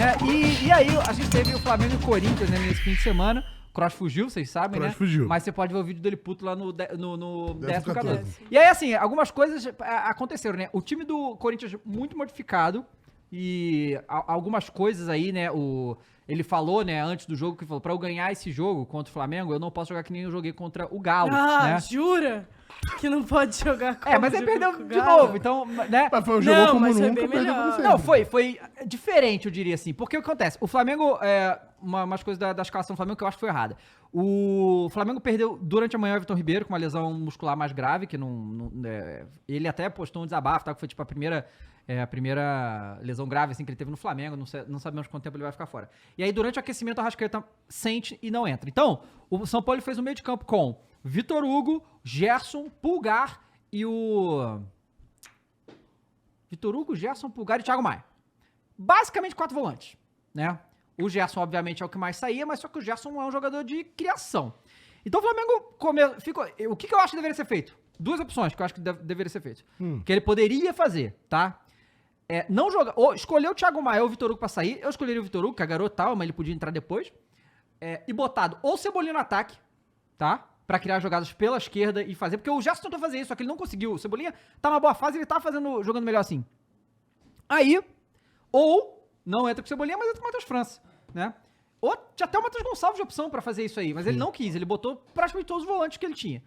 né? E aí, a gente teve o Flamengo e o Corinthians, né, nesse fim de semana. Kroos fugiu, vocês sabem, né? Fugiu. Mas você pode ver o vídeo dele puto lá no 10º 14º. E aí, assim, algumas coisas aconteceram, né? O time do Corinthians muito modificado e algumas coisas aí, né? Ele falou, né, antes do jogo, que falou, pra eu ganhar esse jogo contra o Flamengo, eu não posso jogar que nem eu joguei contra o Galo, né? Jura? Que não pode jogar como Mas ele perdeu com o de Galo. novo, então, né? Mas foi um jogo como mas foi nunca, bem perdeu melhor. como sempre. Não, foi diferente, eu diria assim. Porque o que acontece? O Flamengo, umas coisas da escalação do Flamengo que eu acho que foi errada. O Flamengo perdeu durante a manhã o Everton Ribeiro com uma lesão muscular mais grave, que ele até postou um desabafo, tá? Que foi tipo a primeira lesão grave assim, que ele teve no Flamengo, não sabemos quanto tempo ele vai ficar fora. E aí, durante o aquecimento, a Arrascaeta sente e não entra. Então, o São Paulo fez um meio de campo com Vitor Hugo, Gerson, Pulgar e o... Vitor Hugo, Gerson, Pulgar e Thiago Maia. Basicamente 4 volantes, né? O Gerson, obviamente, é o que mais saía, mas só que o Gerson é um jogador de criação. Então o Flamengo ficou... O que eu acho que deveria ser feito? 2 opções que eu acho que deveria ser feito. Que ele poderia fazer, tá? Não jogar... Ou escolher o Thiago Maia ou o Vitor Hugo pra sair. Eu escolheria o Vitor Hugo, que é garoto tal, mas ele podia entrar depois. E botado ou Cebolinha no ataque, tá? Pra criar jogadas pela esquerda e fazer... Porque o Gerson tentou fazer isso, só que ele não conseguiu. O Cebolinha tá numa boa fase e ele tá jogando melhor assim. Aí, ou não entra com o Cebolinha, mas entra com o Matheus França, né? Ou tinha até o Matheus Gonçalves de opção pra fazer isso aí, mas ele não quis. Ele botou praticamente todos os volantes que ele tinha.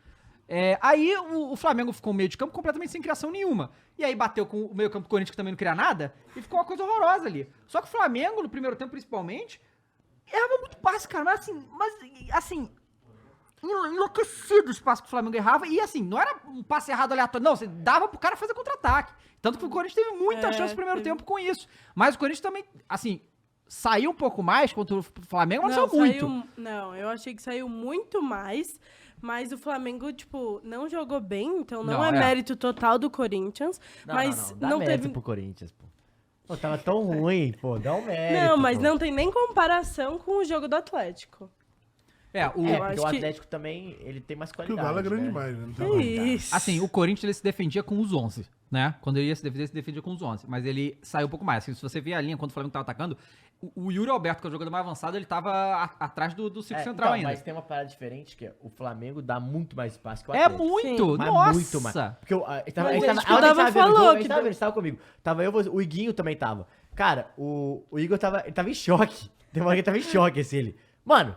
Aí o Flamengo ficou meio de campo completamente sem criação nenhuma. E aí bateu com o meio campo do Corinthians, que também não cria nada, e ficou uma coisa horrorosa ali. Só que o Flamengo, no primeiro tempo principalmente, errava muito passe, cara. Mas assim... enlouquecido o espaço que o Flamengo errava. E assim, não era um passe errado aleatório. Não, você dava pro cara fazer contra-ataque. Tanto que o Corinthians teve muita chance no primeiro tempo com isso. Mas o Corinthians também, assim, saiu um pouco mais contra o Flamengo, mas não saiu muito. Não, eu achei que saiu muito mais. Mas o Flamengo, tipo, não jogou bem. Então não é mérito total do Corinthians. Mas não dá teve... mérito pro Corinthians, pô. Pô, tava tão ruim, pô, dá um mérito. Não, mas pô. não tem nem comparação com o jogo do Atlético. Porque o Atlético também, ele tem mais Porque o qualidade. Galo é grande né? demais, né? Não Que tem como. isso. Assim, o Corinthians ele se defendia com os 11, né? Quando ele ia se defender, ele se defendia com os 11. Mas ele saiu um pouco mais. Se você ver a linha, quando o Flamengo tava atacando, o Yuri Alberto, que é o jogador mais avançado, ele tava atrás do círculo central ainda. Mas tem uma parada diferente, que é o Flamengo dá muito mais espaço que o É Atlético. muito! Mas Nossa! muito mais. Porque Gustavo falou que ele estava comigo. O Iguinho também tava. Cara, o Igor ele tava em choque. Tem uma hora que ele tava em choque, assim, ele. Mano,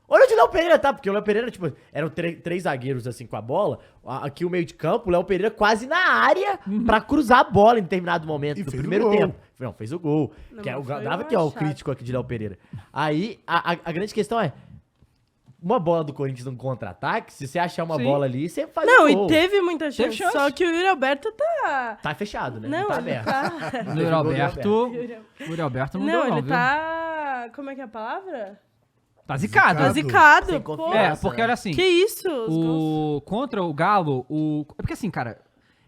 olha onde o Léo Pereira tá, porque o Léo Pereira, tipo, eram 3 zagueiros, assim, com a bola. Aqui o meio de campo, o Léo Pereira quase na área pra cruzar a bola em determinado momento E do fez primeiro o gol. tempo. Não, fez o gol. Não, Que é o foi Dava uma que é o chata. crítico aqui de Léo Pereira. Aí, a grande questão é, uma bola do Corinthians num contra-ataque, se você achar uma Sim. bola ali, você faz Não, o gol. e teve muita chance. Teve chance. Só que o Yuri Alberto tá... Tá fechado, né? Não, tá ele aberto. tá... O Yuri Alberto não deu, Não, ele viu? tá... Como é que é a palavra? Tá zicado. Tá Zicado. zicado. Sem Pô, confiança. Porque olha assim, que isso? Os gols. contra o Galo, é porque assim, cara,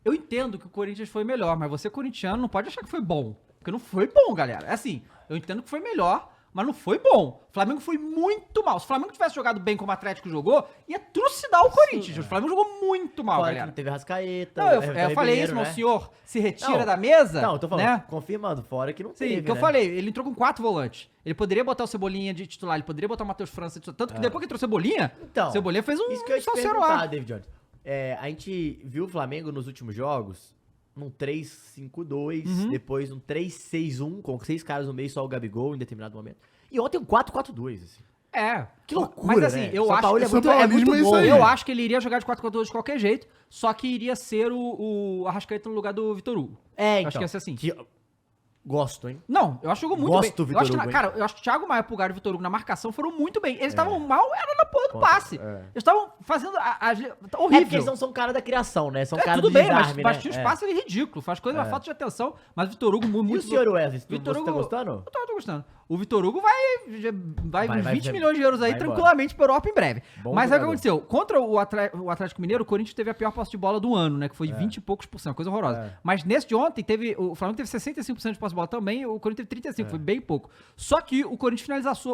eu entendo que o Corinthians foi melhor, mas você corintiano não pode achar que foi bom. Porque não foi bom, galera. É assim, eu entendo que foi melhor, mas não foi bom. O Flamengo foi muito mal. Se o Flamengo tivesse jogado bem como o Atlético jogou, ia trucidar o Corinthians. O Flamengo jogou muito mal, Fora que galera. não teve Rascaeta. Não, eu Everton falei Ribeiro, isso, mas né? o senhor se retira Não, da mesa, Não, eu tô falando, né? confirmando, fora que não Sim, teve, que eu né? falei, ele entrou com 4 volantes. Ele poderia botar o Cebolinha de titular, ele poderia botar o Matheus França de titular. Tanto que depois que entrou o Cebolinha, Então, Cebolinha fez um Isso que eu ia te salseiro perguntar, lá. David Jones. A gente viu o Flamengo nos últimos jogos num 3-5-2, depois num 3-6-1, com 6 caras no meio, só o Gabigol em determinado momento. E ontem um 4-4-2, assim. Que loucura, mas assim, né? eu São acho Paulo que é muito paulismo é isso bom. aí. eu acho que ele iria jogar de 4-4-2 de qualquer jeito, só que iria ser o Arrascaeta no lugar do Vitor Hugo. Então. Acho que ia ser assim. Gosto, hein? Não, eu acho que jogou muito Gosto bem. do Eu acho Vitor que, Hugo, cara, eu acho que o Thiago Maia, Pulgar e o Vitor Hugo na marcação foram muito bem. Eles estavam mal, era na porra do passe. Eles estavam fazendo horrível. É porque eles não são cara da criação, né? São cara tudo do bem, desarme, mas né? tinha um espaço ali ridículo. Faz coisa, uma falta de atenção. Mas o Vitor Hugo muito... E o senhor Wesley, Vitor você tá Hugo- gostando? Eu tô gostando. O Vitor Hugo vai Vai 20 milhões de euros aí vai tranquilamente pra Europa em breve. Bom Mas aí o que jogador. aconteceu? Contra o Atlético Mineiro, o Corinthians teve a pior posse de bola do ano, né? Que foi 20 e poucos por cento, coisa horrorosa. Mas nesse de ontem, o Flamengo teve 65% de posse de bola também, o Corinthians teve 35%, foi bem pouco. Só que o Corinthians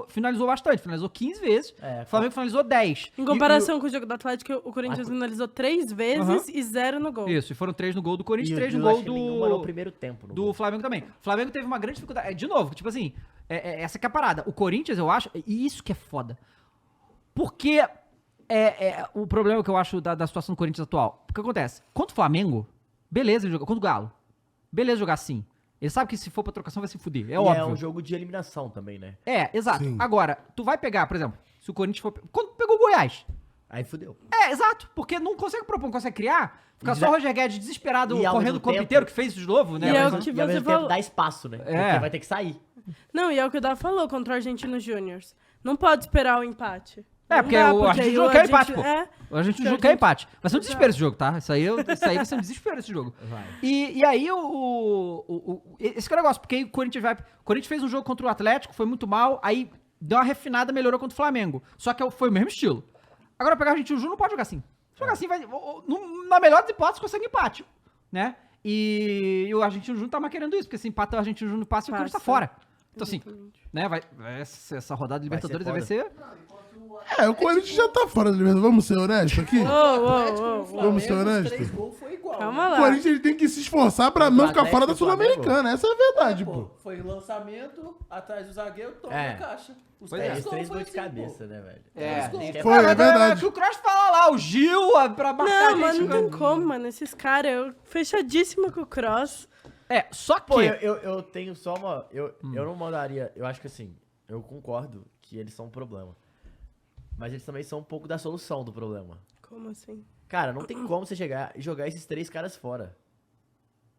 finalizou bastante, finalizou 15 vezes, o Flamengo finalizou 10. Em comparação com o jogo do Atlético, o Corinthians finalizou 3 vezes e 0 no gol. Isso, e foram 3 no gol do Corinthians, E 3 eu no gol acho que nenhuma no primeiro tempo. no do gol. Flamengo também. O Flamengo teve uma grande dificuldade. De novo, tipo assim, essa que é a parada. O Corinthians, eu acho, e isso que é foda. Porque o problema que eu acho da situação do Corinthians atual. O que acontece? Contra o Flamengo, beleza ele joga. Contra o Galo, beleza jogar assim. Ele sabe que se for pra trocação vai se fuder, óbvio. É um jogo de eliminação também, né? Exato. Sim. Agora, tu vai pegar, por exemplo, se o Corinthians for... Quando pegou o Goiás. Aí fudeu. Exato. Porque não consegue propor, não consegue criar. Fica E só já- o Roger Guedes desesperado, E ao correndo mesmo o campo tempo- inteiro, que fez isso de novo, né? E é Mas- o que E ao você mesmo falou. tempo dá espaço, né? É. Porque vai ter que sair. Não, e é o que o Dá falou contra o Argentino Júnior. Não pode esperar o empate. Porque Não dá, o Argentino aí Júnior quer empate, pô. É, O Argentino Porque Júnior a quer gente- empate. Vai ser um desespero esse jogo, tá? Isso aí vai ser um desespero esse jogo. Vai. E aí esse que é o negócio, porque aí o Corinthians fez um jogo contra o Atlético, foi muito mal, aí deu uma refinada, melhorou contra o Flamengo. Só que foi o mesmo estilo. Agora pegar o Argentino Júnior não pode jogar assim. Se jogar assim, na melhor das hipóteses, consegue empate, né? E o Argentino Júnior tá mais querendo isso, porque se empata o Argentino Júnior passa e o Corinthians tá Passa. fora. Então assim, Exatamente. né, essa rodada de Libertadores vai ser... O Corinthians já tá fora da Libertadores. Vamos ser honestos aqui? Ô. Vamos ser honestos? 3 gols foi igual. Calma O lá. Corinthians ele tem que se esforçar pra não ficar fora da Atlético, Flamengo. Sul-Americana. Essa é a verdade, pô. Pô, foi lançamento, atrás do zagueiro, toma É. a caixa. Os Pois Três gols gols foi de assim, cabeça, pô. né, velho? Foi, é verdade. O que o Cross fala lá, o Gil, pra marcar Não, a mano, gente. não tem como, mano. Esses caras, eu fechadíssima com o Cross. Só que... Pô, eu tenho só uma... Eu não mandaria... Eu acho que assim, eu concordo que eles são um problema. Mas eles também são um pouco da solução do problema. Como assim? Cara, não tem como você chegar e jogar esses 3 caras fora.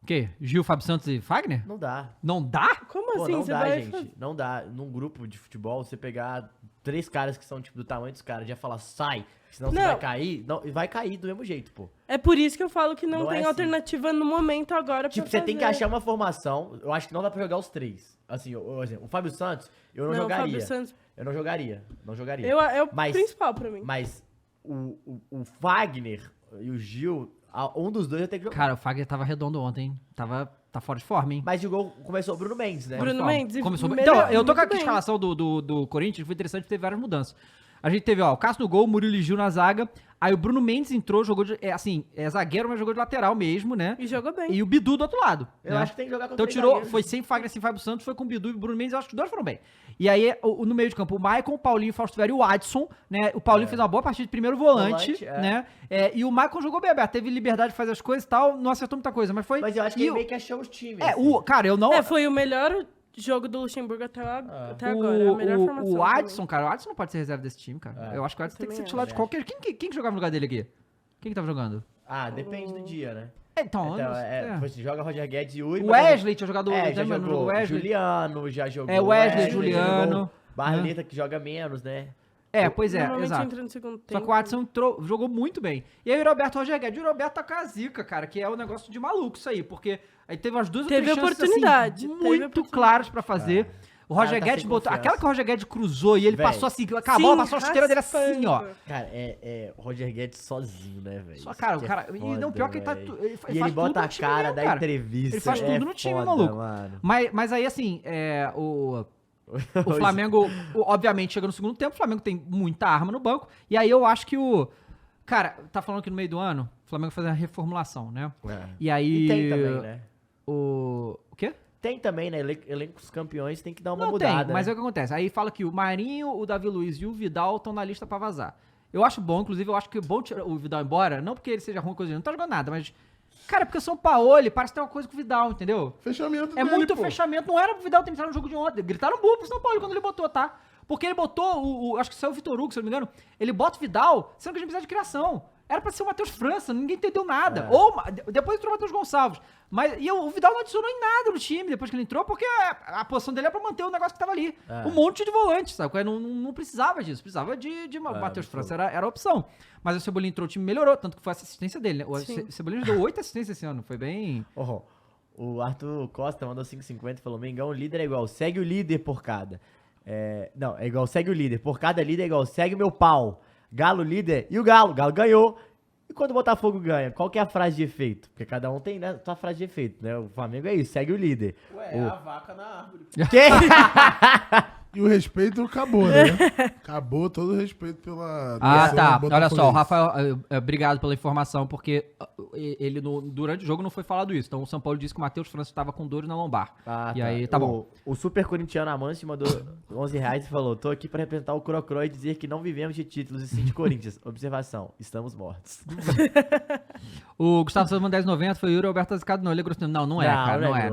O quê? Gil, Fábio Santos e Fagner? Não dá. Não dá? Como Pô, assim? não Você dá, vai gente. Não dá. Num grupo de futebol, você pegar 3 caras que são, tipo, do tamanho dos caras, já falar, sai, senão você Não. vai cair. Não, vai cair do mesmo jeito, pô. É por isso que eu falo que não, Não é tem assim. alternativa no momento agora Tipo, pra você tem que fazer. achar uma formação. Eu acho que não dá pra jogar os 3. Assim, por exemplo, o Fábio Santos, eu não Não, o jogaria. Fábio Santos Eu não jogaria. Não jogaria. é o Mas- principal pra mim. Mas o Fagner e o Gil, um dos dois eu tenho que jogar. Cara, o Fagner tava redondo ontem, hein? Tá fora de forma, hein? Mas jogou, começou o Bruno Mendes, né? Bruno Forma. Mendes, Começou... melhor- Então, eu tô com a muito bem. escalação do Corinthians, foi interessante, teve várias mudanças. A gente teve, o Cássio no gol, o Murilo e Gil na zaga. Aí o Bruno Mendes entrou, jogou de... é zagueiro, mas jogou de lateral mesmo, né? E jogou bem. E o Bidu do outro lado. Eu né? acho que tem que jogar com Então 3 tirou, zagueiros. foi sem Fagner, sem Fábio Santos, foi com o Bidu e o Bruno Mendes, eu acho que os dois foram bem. E aí, no meio de campo, o Maicon, o Paulinho, o Fausto Velho e o Adson, né? O Paulinho fez uma boa partida de primeiro volante, Volante, é. né? E o Maicon jogou bem aberto, teve liberdade de fazer as coisas e tal, não acertou muita coisa, mas foi... Mas eu acho que e ele o- meio que achou os times. assim. Cara, eu não... Foi o melhor jogo do Luxemburgo até agora. A melhor formação. O Adson, cara, o Adson não pode ser reserva desse time, cara. É. Eu acho que o Adson tem que ser Também titular de acho. qualquer... Quem que jogava no lugar dele aqui? Quem que tava jogando? Ah, depende do dia, né? Então, Então, é. foi assim, joga Roger Guedes e Yuri. O mas- Wesley tinha jogado... já mas não jogou Wesley. Juliano, já jogou. Wesley, já Juliano, jogou Barleta, que joga menos, né? Pois é, Normalmente exato. entra no segundo tempo. Só que o Adson jogou muito bem. E aí o Roberto Roger Guedes. O Roberto tá com a zica, cara, que é um negócio de maluco isso aí. Porque aí teve umas duas ou Teve três chances, oportunidade, assim, teve muito oportunidade. claras pra fazer. O Roger Cara, tá Guedes sem botou... confiança. Aquela que o Roger Guedes cruzou e ele Véi. passou assim, a bola passou a chuteira dele assim, raspando. ó. Cara, o Roger Guedes sozinho, né, velho? Só, cara, Isso o que é cara... e não, pior que ele tá... velho. Ele E faz ele tudo bota no a time cara mesmo, da cara. entrevista. Ele faz tudo no time, foda, maluco. Mano. Mas aí, assim, o Flamengo, obviamente, chega no segundo tempo, o Flamengo tem muita arma no banco, e aí eu acho que Cara, tá falando que no meio do ano, o Flamengo faz uma reformulação, né? É. E aí... E tem também, né? O quê? Tem também, né? Elencos campeões tem que dar uma Não mudada. tem, mas é né? o que acontece. Aí fala que o Marinho, o Davi Luiz e o Vidal estão na lista pra vazar. Eu acho bom, inclusive, eu acho que é bom tirar o Vidal embora, não porque ele seja ruim, coisa, ele não tá jogando nada, mas... Cara, porque o São Paulo, parece que tem uma coisa com o Vidal, entendeu? Fechamento É dele, muito pô. fechamento. Não era pro Vidal ter entrado no jogo de ontem. Gritaram burro pro São Paulo quando ele botou, tá? Porque ele botou acho que saiu o Vitor Hugo, se eu não me engano. Ele bota o Vidal, sendo que a gente precisa de criação. Era pra ser o Matheus França, ninguém entendeu nada. É. Ou depois entrou o Matheus Gonçalves. E o Vidal não adicionou em nada no time depois que ele entrou, porque a posição dele é pra manter o negócio que tava ali. É. Um monte de volante, sabe? Não precisava disso. Precisava de Matheus França, era a opção. Mas o Cebolinha entrou, o time melhorou, tanto que foi a assistência dele, né? O Sim. Cebolinha deu 8 assistências esse ano, foi bem... O Arthur Costa mandou 5,50 e falou: Mengão, líder é igual, segue o líder por cada. Não, é igual, segue o líder. Por cada líder é igual, segue o meu pau. Galo líder e o Galo ganhou. E quando o Botafogo ganha, qual que é a frase de efeito? Porque cada um tem, né, sua frase de efeito, né? O Flamengo é isso, segue o líder. Ué, a vaca na árvore. Que? E o respeito acabou, né? Acabou todo o respeito pela... Ah, torcida tá. Olha só, o botafoguense. Rafael, obrigado pela informação, porque ele durante o jogo não foi falado isso. Então o São Paulo disse que o Matheus França estava com dores na lombar. Ah, E aí, tá bom. O super corintiano Amâncio mandou R$11 e falou: tô aqui pra representar o Crocro e dizer que não vivemos de títulos e sim de Corinthians. Observação, estamos mortos. O Gustavo Souza mandou 10,90, foi o Yuri Alberto Zicado. Não, ele é grosso. Não é, cara, não é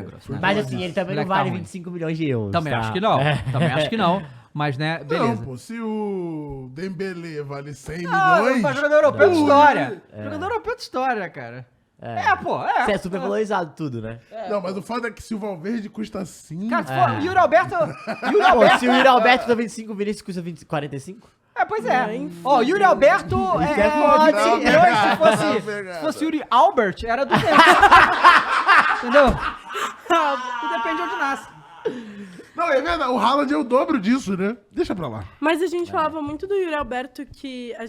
grosso. Mas assim, ele também não Moleque tá vale ruim. 25 milhões de euros. Também tá? acho que não. Também acho que não. Mas, né, beleza. Não, pô, se o Dembélé vale 100 Ah, milhões... mas jogador europeu de história. É. Jogador europeu de história, cara. É. Pô. Você é super valorizado tudo, né? Não, mas o fato é que se o Valverde custa 5... Cara, se for Yuri Alberto... Pô, se o Yuri Alberto custa 25, Vinícius custa 45? Pois é. Não, Ó, Yuri Alberto é foda, 25 não, milhões. pegada. Se fosse Yuri Albert, era do tempo. Entendeu? Tudo depende de onde nasce. Não, é verdade, o Haaland é o dobro disso, né? Deixa pra lá. Mas a gente falava muito do Yuri Alberto, que a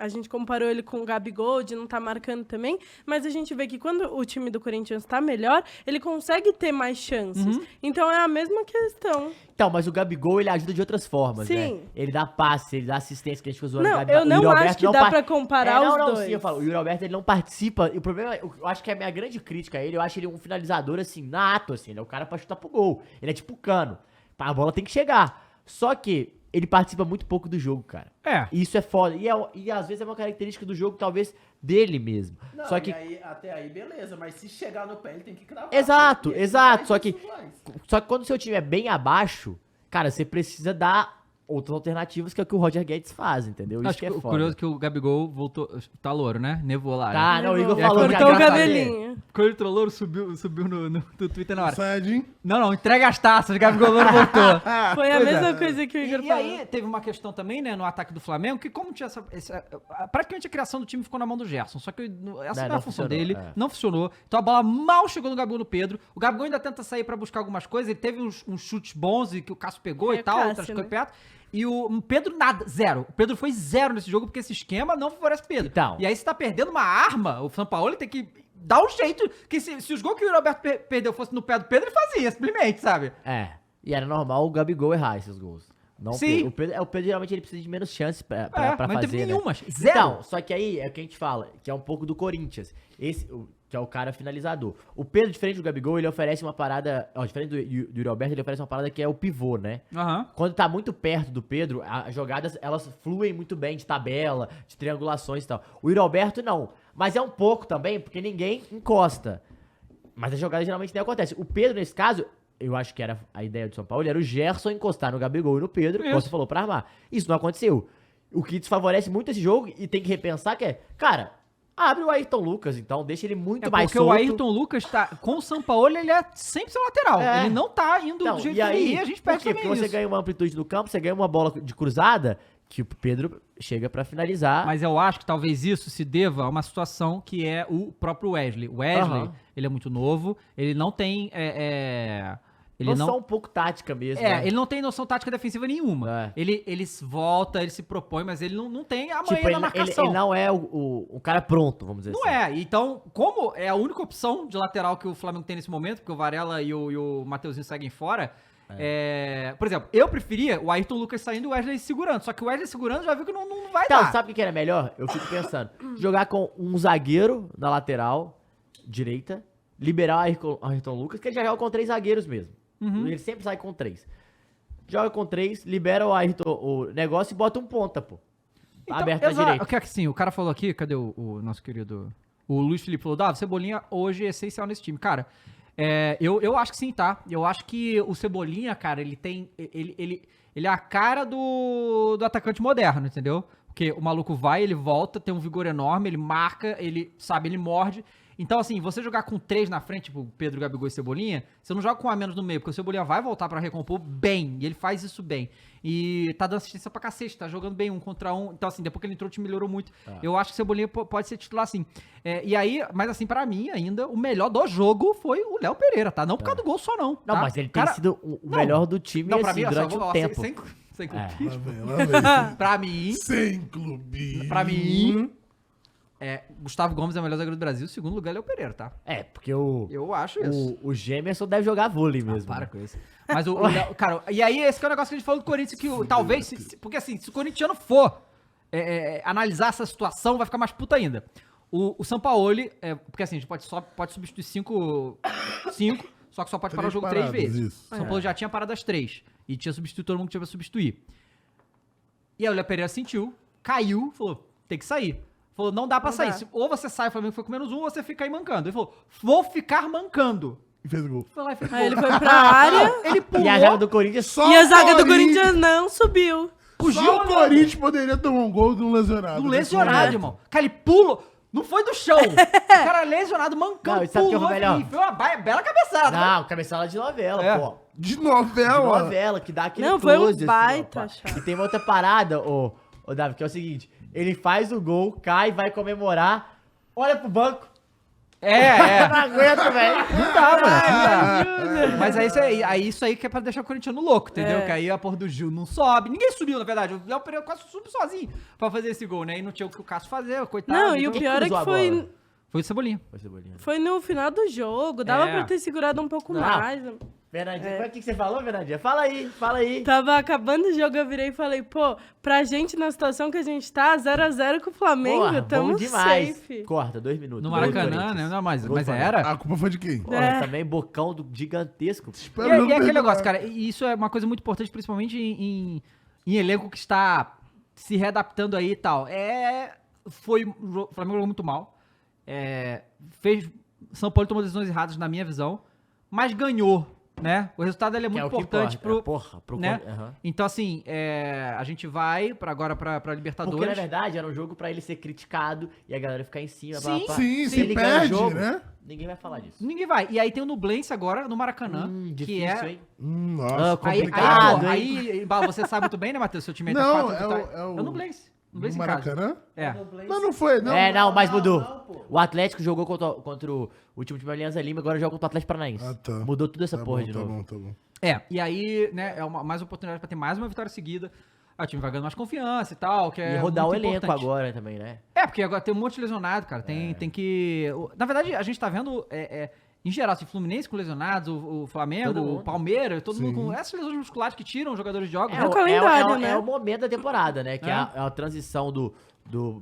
gente comparou ele com o Gabigol, de não tá marcando também, mas a gente vê que quando o time do Corinthians tá melhor, ele consegue ter mais chances. Então é a mesma questão. Então, mas o Gabigol, ele ajuda de outras formas, Sim. né? Ele dá passe, ele dá assistência, que a gente ficou zoando Não, o Gabigol. eu não O Yuri acho Alberto que não dá par- pra comparar os dois. Sim, eu falo, o Yuri Alberto, ele não participa, e o problema, eu acho que a minha grande crítica a ele, eu acho ele um finalizador, assim, nato, assim, ele é o cara pra chutar pro gol. Ele é tipo Cano, a bola tem que chegar. Só que ele participa muito pouco do jogo, cara. E isso é foda. E às vezes é uma característica do jogo, talvez, dele mesmo. Não, Só que... até aí, beleza. Mas se chegar no pé, ele tem que cravar. Exato, E ele exato. faz Só que isso, quando o seu time é bem abaixo, cara, você precisa dar outras alternativas, que é o que o Roger Guedes faz, entendeu? Isso Acho que que é o foda. curioso é que o Gabigol voltou... Tá louro, né? Nevou lá. Tá, né? não, o Igor E aí, falou quando que Cortou o a graça dele- cabelinho. Quando ele entrou louro, subiu no Twitter na hora. Sadinho. Não, entrega as taças, o Gabigol louro voltou. Foi a Pois mesma é. coisa que o Igor E falou. aí, teve uma questão também, né, no ataque do Flamengo, que como tinha praticamente a criação do time ficou na mão do Gerson, só que essa não é a não função funcionou, dele, é. não funcionou. Então a bola mal chegou no Gabigol no Pedro. O Gabigol ainda tenta sair pra buscar algumas coisas, ele teve uns chutes bons e que o Cássio pegou e o tal, Cássio, outras coisas né? perto. E o Pedro nada, zero. O Pedro foi zero nesse jogo porque esse esquema não favorece o Pedro. Então. E aí você tá perdendo uma arma, o São Paulo tem que dar um jeito, que se os gols que o Roberto perdeu fosse no pé do Pedro, ele fazia, simplesmente, sabe? E era normal o Gabigol errar esses gols. Não Sim. O Pedro geralmente ele precisa de menos chance pra mas fazer, não teve né? nenhuma, zero. Então, só que aí é o que a gente fala, que é um pouco do Corinthians. Que é o cara finalizador. O Pedro, diferente do Gabigol, ele oferece uma parada... diferente do Yuri Alberto, ele oferece uma parada que é o pivô, né? Aham. Quando tá muito perto do Pedro, as jogadas, elas fluem muito bem de tabela, de triangulações e tal. O Yuri Alberto, não. Mas é um pouco também, porque ninguém encosta. Mas as jogadas geralmente nem acontecem. O Pedro, nesse caso, eu acho que era a ideia do São Paulo, era o Gerson encostar no Gabigol e no Pedro, como Isso. você falou, pra armar. Isso não aconteceu. O que desfavorece muito esse jogo, e tem que repensar, que é, cara, abre o Ayrton Lucas, então, deixa ele muito mais Porque solto. o Ayrton Lucas tá com o Sampaoli, ele é sempre seu lateral. É. Ele não tá indo Então, do jeito e aí, que ele ia, a gente perde por quê? também Porque você isso. ganha uma amplitude no campo, você ganha uma bola de cruzada, que o Pedro chega pra finalizar. Mas eu acho que talvez isso se deva a uma situação que é o próprio Wesley. O Wesley, Aham. ele é muito novo, ele não tem... ele Só não... um pouco tática mesmo, né? ele não tem noção tática defensiva nenhuma. É. Ele volta, ele se propõe, mas ele não tem a manha Tipo, da ele marcação. não é o cara pronto, vamos dizer Não assim. é. Então, como é a única opção de lateral que o Flamengo tem nesse momento, porque o Varela e o Mateuzinho seguem fora, por exemplo, eu preferia o Ayrton Lucas saindo e o Wesley segurando. Só que o Wesley segurando já viu que não vai Então, dar. sabe o que era melhor? Eu fico pensando, jogar com um zagueiro na lateral direita, liberar o Ayrton Lucas, que ele já joga com 3 zagueiros mesmo. Ele sempre sai com 3. Joga com 3, libera o negócio e bota um ponta, pô. Então, Aberto na direita. O que é que sim, o cara falou aqui, cadê o nosso querido... O Luiz Felipe falou, Cebolinha hoje é essencial nesse time. Cara, eu acho que sim, tá? Eu acho que o Cebolinha, cara, ele tem... Ele é a cara do atacante moderno, entendeu? Porque o maluco vai, ele volta, tem um vigor enorme, ele marca, ele morde. Então, assim, você jogar com 3 na frente, tipo Pedro, Gabigol e Cebolinha, você não joga com um a menos no meio, porque o Cebolinha vai voltar pra recompor bem, e ele faz isso bem. E tá dando assistência pra cacete, tá jogando bem 1 contra 1. Então, assim, depois que ele entrou, o time melhorou muito. Eu acho que o Cebolinha pode ser titular, sim. E aí, mas assim, pra mim, ainda, o melhor do jogo foi o Léo Pereira, tá? Não por causa do gol só, não. Não, tá? mas ele tem sido o melhor do time, Não, pra assim, mim, durante um tempo. Sem Lá clubismo. vem, lá vem. Pra mim, Sem clubismo. Pra mim, Gustavo Gomes é o melhor zagueiro do Brasil, o segundo lugar é Léo Pereira, tá? É, porque o Eu acho isso. o Gemerson deve jogar vôlei mesmo. Para né? com isso. Mas o Léo, cara, e aí esse que é o negócio que a gente falou do Corinthians, que talvez, porque assim, se o corintiano for analisar essa situação, vai ficar mais puta ainda. O Sampaoli, porque assim, a gente pode substituir 5, só que só pode parar o jogo 3 paradas, vezes. isso. O Sampaoli já tinha parado as 3. E tinha substituído todo mundo que tinha pra substituir. E aí o Léo Pereira sentiu, caiu, falou, tem que sair. Falou, não dá pra Não sair. dá. Ou você sai, o Flamengo foi com -1, ou você fica aí mancando. Ele falou, vou ficar mancando. E fez gol. Foi lá e fez Aí ele gol. foi pra área Ele pulou, E a zaga do Corinthians Só e a zaga do o Corinthians- Corinthians não subiu. fugiu, Só o Corinthians poderia tomar um gol de um lesionado. do nesse lesionado, momento. irmão. Cara, ele pulou. Não foi do chão. O cara lesionado, mancando, Não, e sabe o que pulou foi melhor? e foi uma bela cabeçada. Não, cabeçada de novela, É. pô. De De novela. novela, que dá aquele Não, foi um close, assim, baita ó, pá. chave. E tem uma outra parada, ô Davi, que é o seguinte. Ele faz o gol, cai, vai comemorar, olha pro banco. É. Não aguento, velho. Não dá, mano. Não dá. Mas isso aí que é pra deixar o corintiano louco, entendeu? É. Que aí a porra do Gil não sobe. Ninguém subiu, na verdade. O Léo Pereira quase subiu sozinho pra fazer esse gol, né? E não tinha o que o Cássio fazer, coitado. Não, e o então- pior é cruzou que a bola? Foi o Cebolinha. Foi Cebolinha. foi no final do jogo. Dava É. pra ter segurado um pouco Não. mais. Fernandinha, o que você falou, Fernandinha? Fala aí. Tava acabando o jogo, eu virei e falei, pô, pra gente na situação que a gente tá, 0x0 com o Flamengo, Porra, tamo bom demais. safe. Corta, 2 minutos. No Gol do Maracanã, Corinthians. né? Não, mas Gol do Flamengo. era. A culpa foi de quem? Porra, É. também bocão gigantesco. Espero E, não e é aquele ter- negócio, cara, e isso é uma coisa muito importante, principalmente em elenco que está se readaptando aí e tal. O Flamengo jogou muito mal. São Paulo tomou decisões erradas, na minha visão, mas ganhou, né? O resultado ele é Que muito é o que importante importa. pro... Pro né? Aham. Então, assim, a gente vai agora pra Libertadores. Porque, na verdade, era um jogo pra ele ser criticado e a galera ficar em cima. Sim, blá, blá, blá. sim, Se se ele ganha o perde, jogo, né? ninguém vai falar disso. Ninguém vai. E aí tem o Nublense agora, no Maracanã, que Difícil, é... hein? Nossa, Aí, complicado, aí, Bah, você sabe muito bem, né, Matheus? Seu time aí Não, tá é quatro, o- é o- É o Nublense. no Nublense em casa. Maracanã? É. Mas não foi, não. Mas mudou. não, pô. O Atlético jogou contra o time de Alianza Lima, agora joga contra o Atlético Paranaense. Ah, tá. Mudou tudo essa Tá porra bom, de tá novo. bom, tá bom. E aí, né, mais uma oportunidade pra ter mais uma vitória seguida. Aí o time vai ganhando mais confiança e tal, que E é rodar o muito elenco importante. agora também, né? Porque agora tem um monte de lesionado, cara. Tem que... Na verdade, a gente tá vendo, em geral, assim, Fluminense com lesionados, o Flamengo, Todo o mundo. Palmeiras, todo Sim. mundo com essas lesões musculares que tiram os jogadores de jogos. É o calendário, né? É o momento da temporada, né? Que É. é a transição do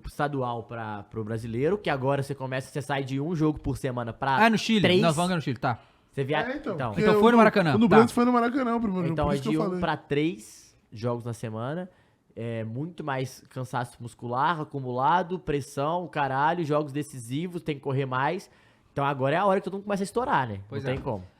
estadual pro brasileiro, que agora você sai de um jogo por semana pra No Chile. 3. Nós vamos ganhar no Chile, tá. Você viaja. Então, Então, porque Então foi no Maracanã, O Nublense tá. foi no Maracanã, o primeiro então por é isso que de eu 1 falei. pra 3 jogos na semana. É muito mais cansaço muscular, acumulado, pressão, caralho, jogos decisivos, tem que correr mais. Então agora é a hora que todo mundo começa a estourar, né? Pois Não é. tem como.